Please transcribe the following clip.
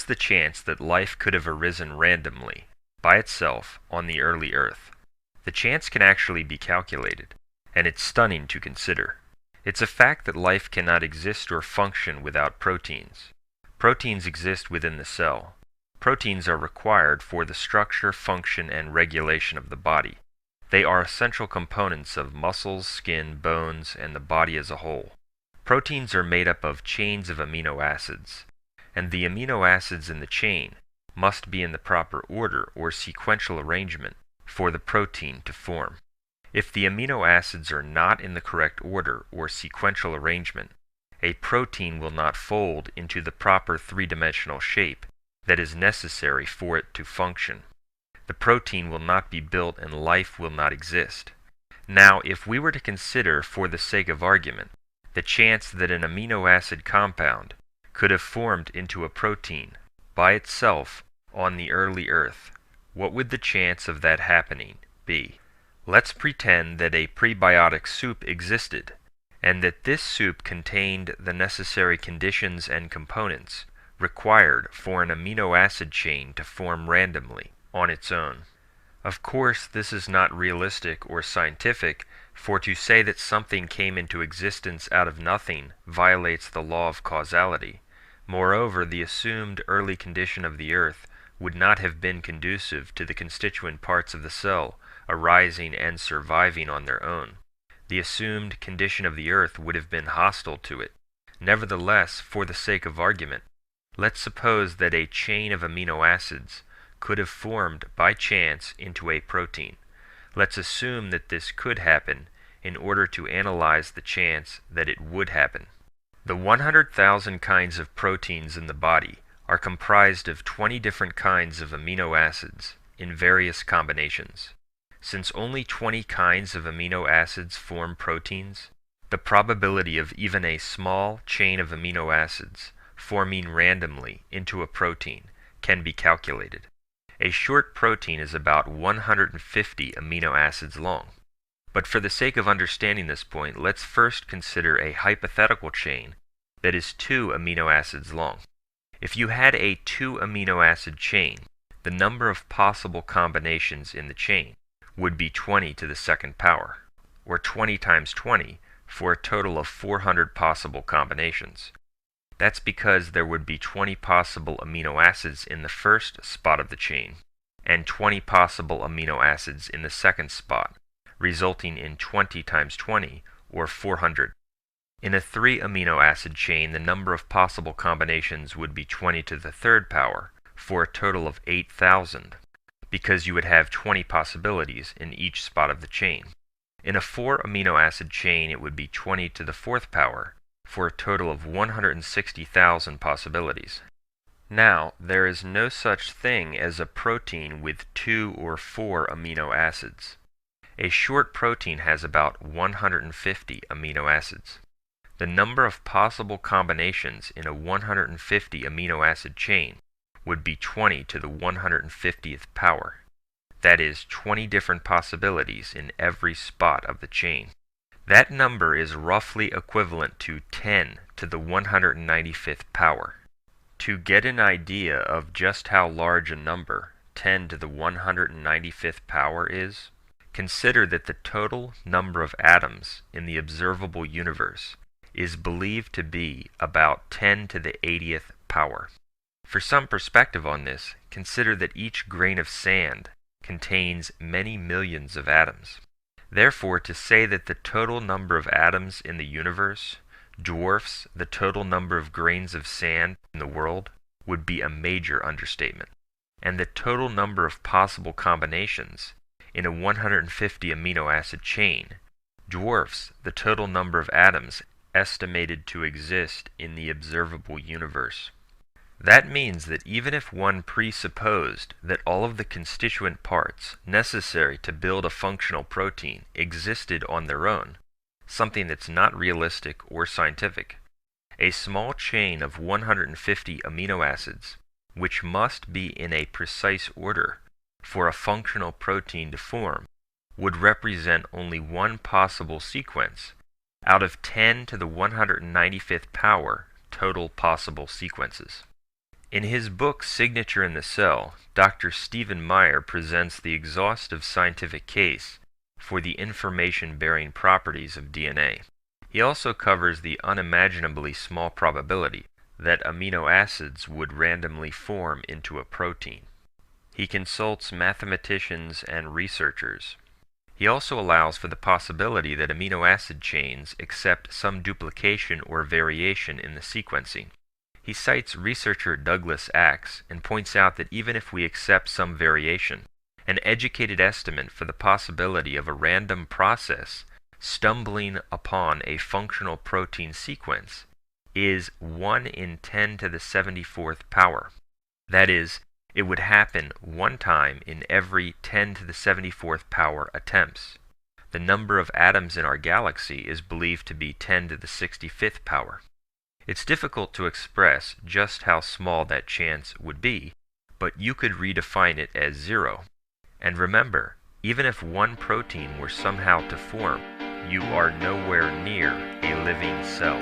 is the chance that life could have arisen randomly, by itself, on the early Earth? The chance can actually be calculated, and it's stunning to consider. It's a fact that life cannot exist or function without proteins. Proteins exist within the cell. Proteins are required for the structure, function, and regulation of the body. They are essential components of muscles, skin, bones, and the body as a whole. Proteins are made up of chains of amino acids, and the amino acids in the chain must be in the proper order or sequential arrangement for the protein to form. If the amino acids are not in the correct order or sequential arrangement, a protein will not fold into the proper three-dimensional shape that is necessary for it to function. The protein will not be built and life will not exist. Now, if we were to consider, for the sake of argument, the chance that an amino acid compound could have formed into a protein by itself on the early Earth, what would the chance of that happening be? Let's pretend that a prebiotic soup existed, and that this soup contained the necessary conditions and components required for an amino acid chain to form randomly on its own. Of course, this is not realistic or scientific, for to say that something came into existence out of nothing violates the law of causality. Moreover, the assumed early condition of the Earth would not have been conducive to the constituent parts of the cell arising and surviving on their own. The assumed condition of the Earth would have been hostile to it. Nevertheless, for the sake of argument, let's suppose that a chain of amino acids could have formed by chance into a protein. Let's assume that this could happen in order to analyze the chance that it would happen. The 100,000 kinds of proteins in the body are comprised of 20 different kinds of amino acids in various combinations. Since only 20 kinds of amino acids form proteins, the probability of even a small chain of amino acids forming randomly into a protein can be calculated. A short protein is about 150 amino acids long. But for the sake of understanding this point, let's first consider a hypothetical chain that is 2 amino acids long. If you had a 2 amino acid chain, the number of possible combinations in the chain would be 20 to the second power, or 20 times 20, for a total of 400 possible combinations. That's because there would be 20 possible amino acids in the first spot of the chain, and 20 possible amino acids in the second spot, resulting in 20 times 20, or 400. In a 3 amino acid chain, the number of possible combinations would be 20 to the third power, for a total of 8,000, because you would have 20 possibilities in each spot of the chain. In a 4 amino acid chain, it would be 20 to the fourth power, for a total of 160,000 possibilities. Now, there is no such thing as a protein with 2 or 4 amino acids. A short protein has about 150 amino acids. The number of possible combinations in a 150 amino acid chain would be 20 to the 150th power. That is 20 different possibilities in every spot of the chain. That number is roughly equivalent to 10 to the 195th power. To get an idea of just how large a number 10 to the 195th power is, consider that the total number of atoms in the observable universe is believed to be about 10 to the 80th power. For some perspective on this, consider that each grain of sand contains many millions of atoms. Therefore, to say that the total number of atoms in the universe dwarfs the total number of grains of sand in the world would be a major understatement. And the total number of possible combinations in a 150 amino acid chain dwarfs the total number of atoms estimated to exist in the observable universe. That means that even if one presupposed that all of the constituent parts necessary to build a functional protein existed on their own, something that's not realistic or scientific, a small chain of 150 amino acids, which must be in a precise order for a functional protein to form, would represent only one possible sequence out of 10 to the 195th power total possible sequences. In his book Signature in the Cell, Dr. Stephen Meyer presents the exhaustive scientific case for the information-bearing properties of DNA. He also covers the unimaginably small probability that amino acids would randomly form into a protein. He consults mathematicians and researchers. He also allows for the possibility that amino acid chains accept some duplication or variation in the sequencing. He cites researcher Douglas Axe and points out that even if we accept some variation, an educated estimate for the possibility of a random process stumbling upon a functional protein sequence is 1 in 10 to the 74th power. That is, it would happen one time in every 10 to the 74th power attempts. The number of atoms in our galaxy is believed to be 10 to the 65th power. It's difficult to express just how small that chance would be, but you could redefine it as 0. And remember, even if one protein were somehow to form, you are nowhere near a living cell.